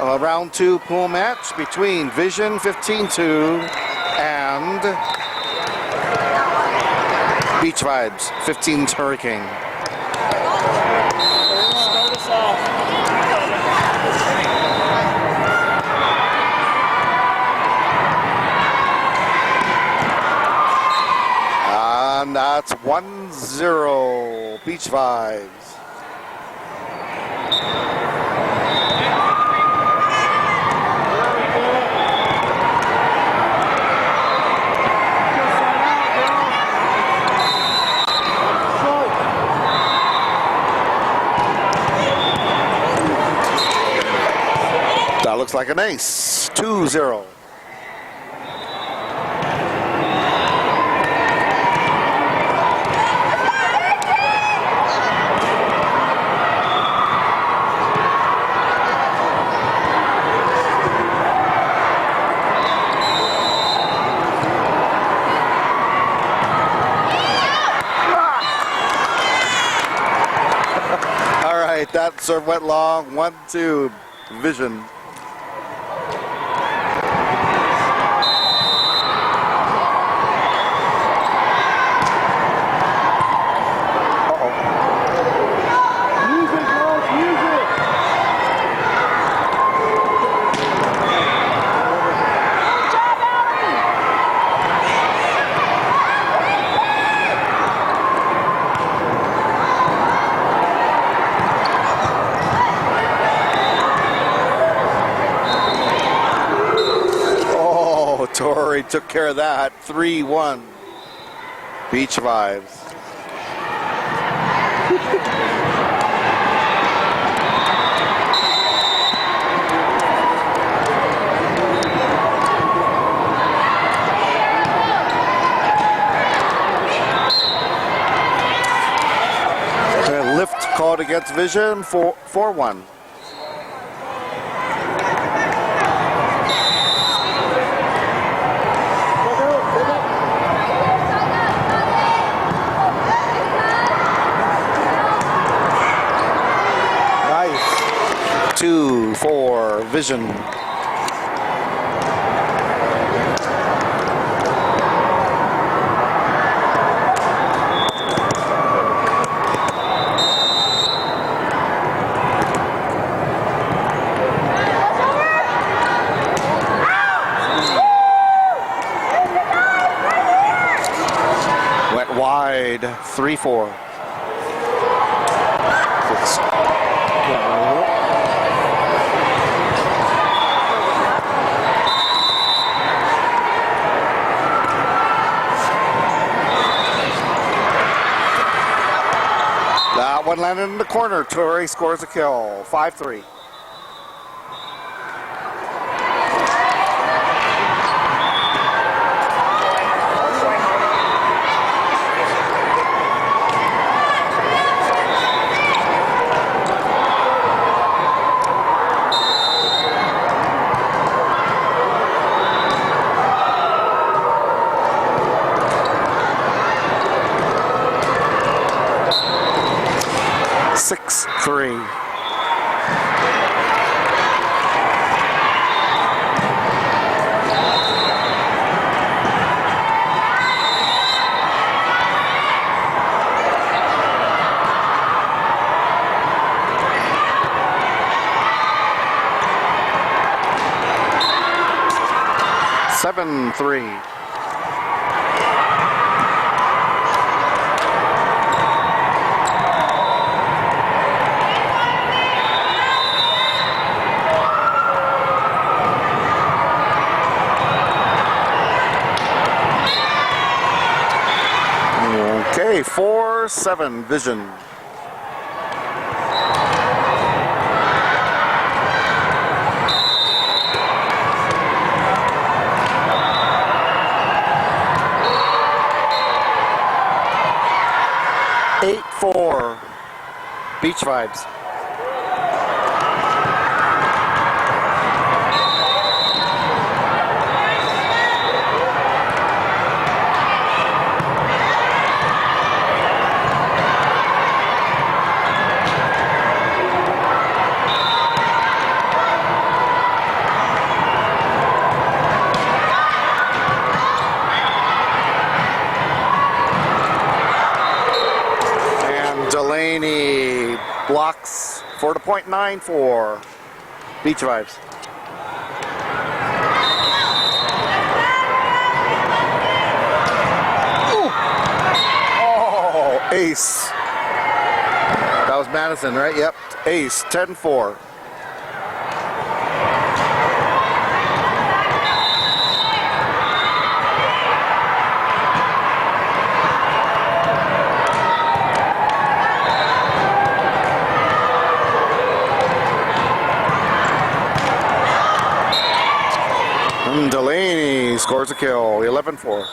A round 2 pool match between Vision 15-2 and Beach Vibes 15's Hurricane. Start us off. And that's 1-0 Beach Vibes. That looks like an ace. 2-0. All right, that serve went long. 1-2 Vision. Torrey took care of that. 3-1 Beach Vibes. Lift called against Vision 4-1. Nice. 2-4 Vision. Went wide. 3-4. That one landed in the corner. Torrey scores a kill. 5-3. Seven, 3. Okay, 4-7 Vision. For Beach Vibes. for the point, 9-4. Beach Vibes. Oh, ace. That was Madison, right? Yep. Ace, 10-4. Delaney scores a kill, 11-4.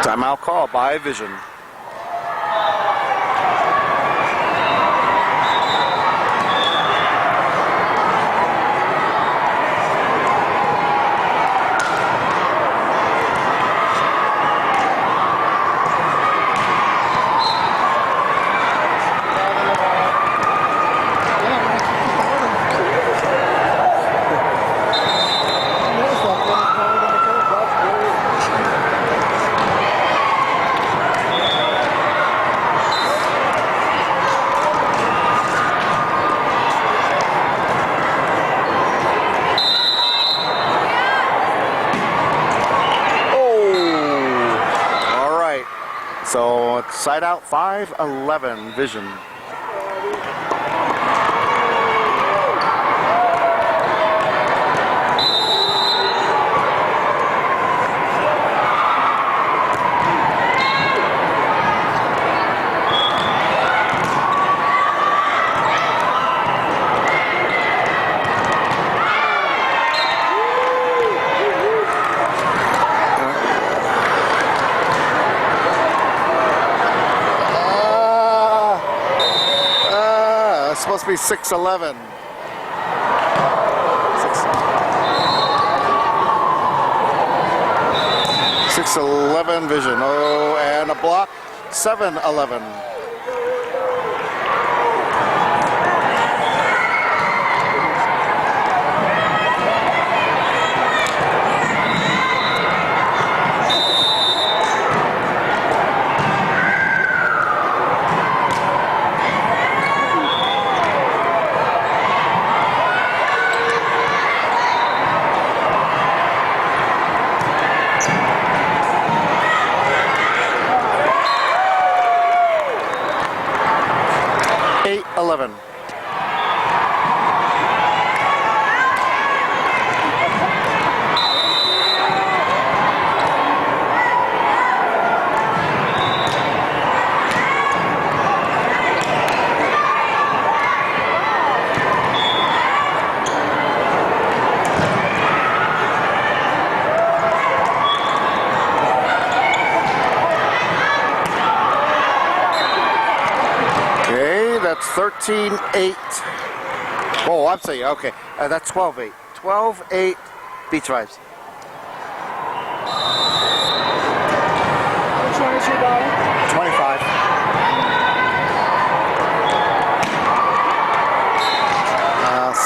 Timeout call by Vision. So it's side out 5-11 Vision. Supposed to be 6-11. 6-11 Vision. Oh, and a block. 7-11. That's 13-8. Oh, I'm saying, okay. That's 12-8. 12-8 Beach Vibes. Which one is your dollar? 25.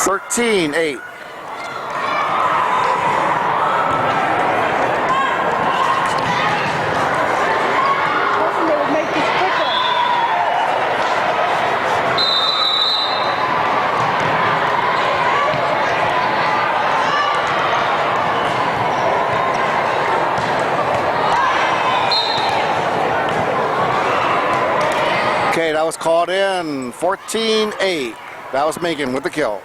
13-8. Okay, that was called in. 14-8. That was Megan with the kill.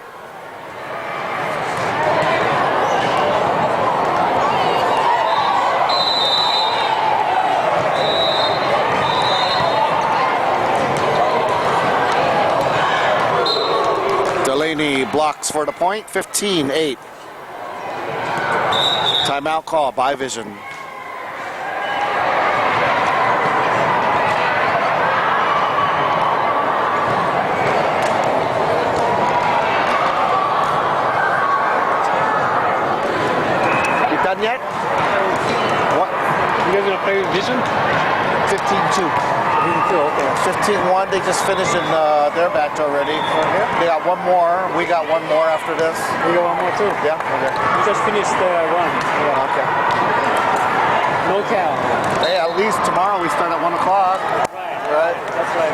Delaney blocks for the point. 15-8. Timeout call by Vision. Done yet? What? You guys gonna play with Vision? 15-2. 15-2, okay. 15-1. They just finished in their match already. Okay. They got one more. We got one more after this. We got one more too. Yeah. Okay. We just finished the run. Yeah. Okay. No cow. Hey, at least tomorrow we start at 1 o'clock. Right. Right. That's right.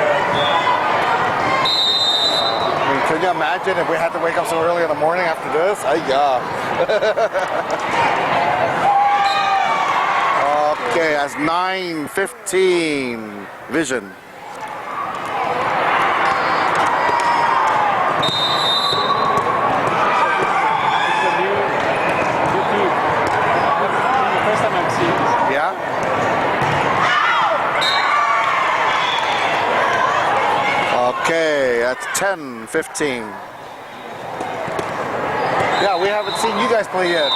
I mean, can you imagine if we had to wake up so early in the morning after this? Yeah. Okay, that's 9:15. Vision. It's a new YouTube. The first time I've seen this. Yeah. Okay, that's 10:15. Yeah, we haven't seen you guys play yet.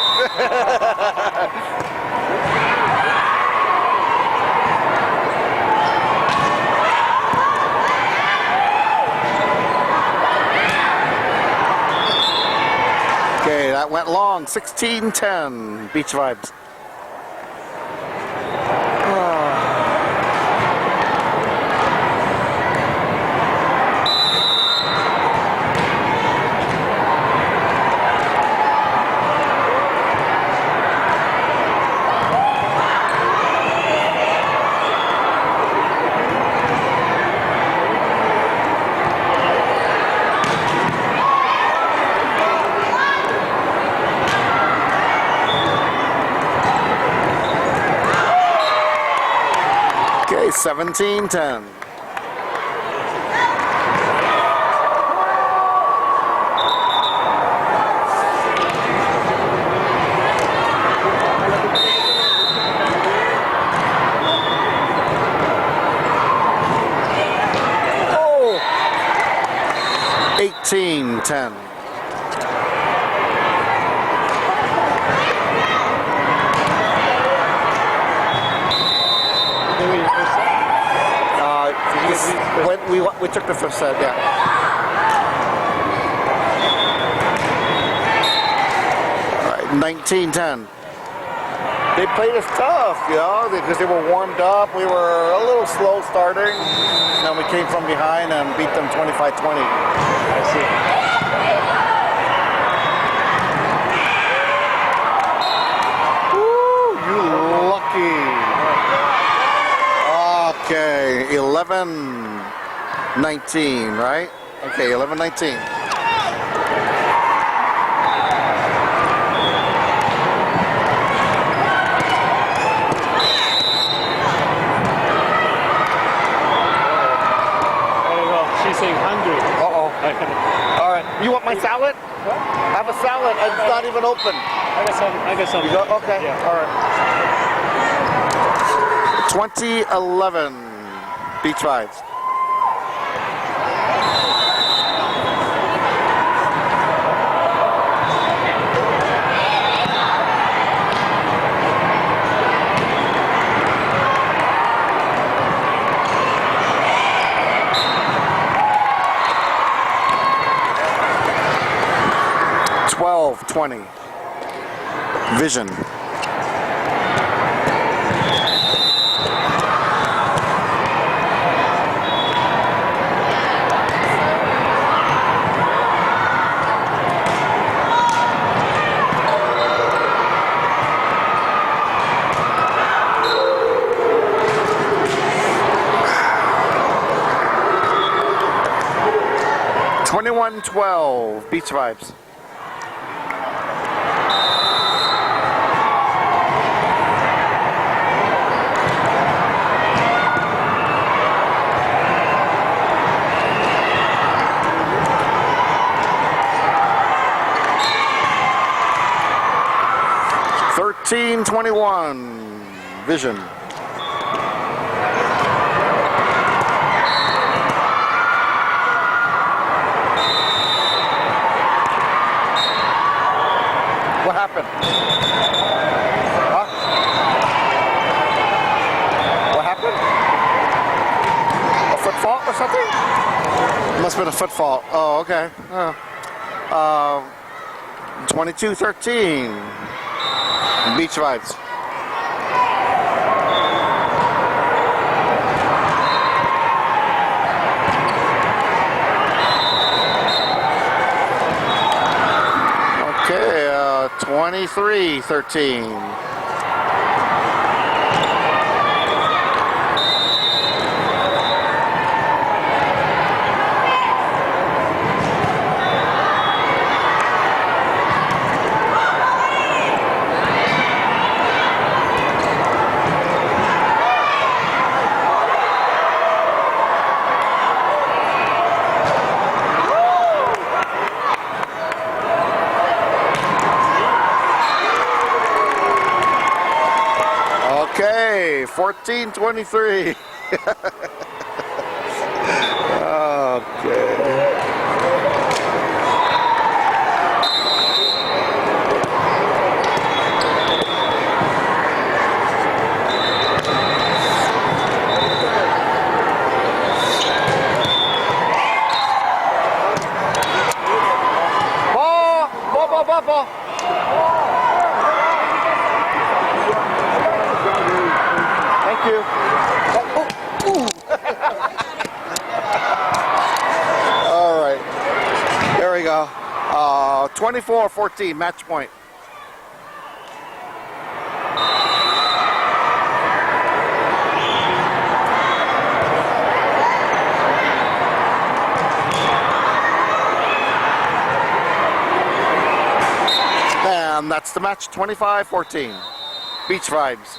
Okay, that went long. 16:10. Beach vibes. Okay, 17:10. Oh! 18:10. Maybe the first time. When we took the first set, yeah. All right, 19:10. They played us tough, you know, because they were warmed up. We were a little slow starting, and then we came from behind and beat them 25-20. I see. Woo, you lucky. Okay, 11-19, right? Okay, 11-19. There you go. She's saying hungry. Uh-oh. All right, you want my salad? What? Have a salad. It's not even open. I got some. I got some. You go? Okay. Yeah. All right. 2011 Beach Vibes. $12.20. Vision. $21.12. Beach Vibes. $13.21. Vision. What happened? Huh? What happened? A foot fault or something? Must have been a foot fault. Oh, okay. 22-13. Beach Vibes. Okay, 23-13. 14-23. Okay. Ball. Thank you. All right. There we go. 24-14, match point. And that's the match, 25-14. Beach Vibes.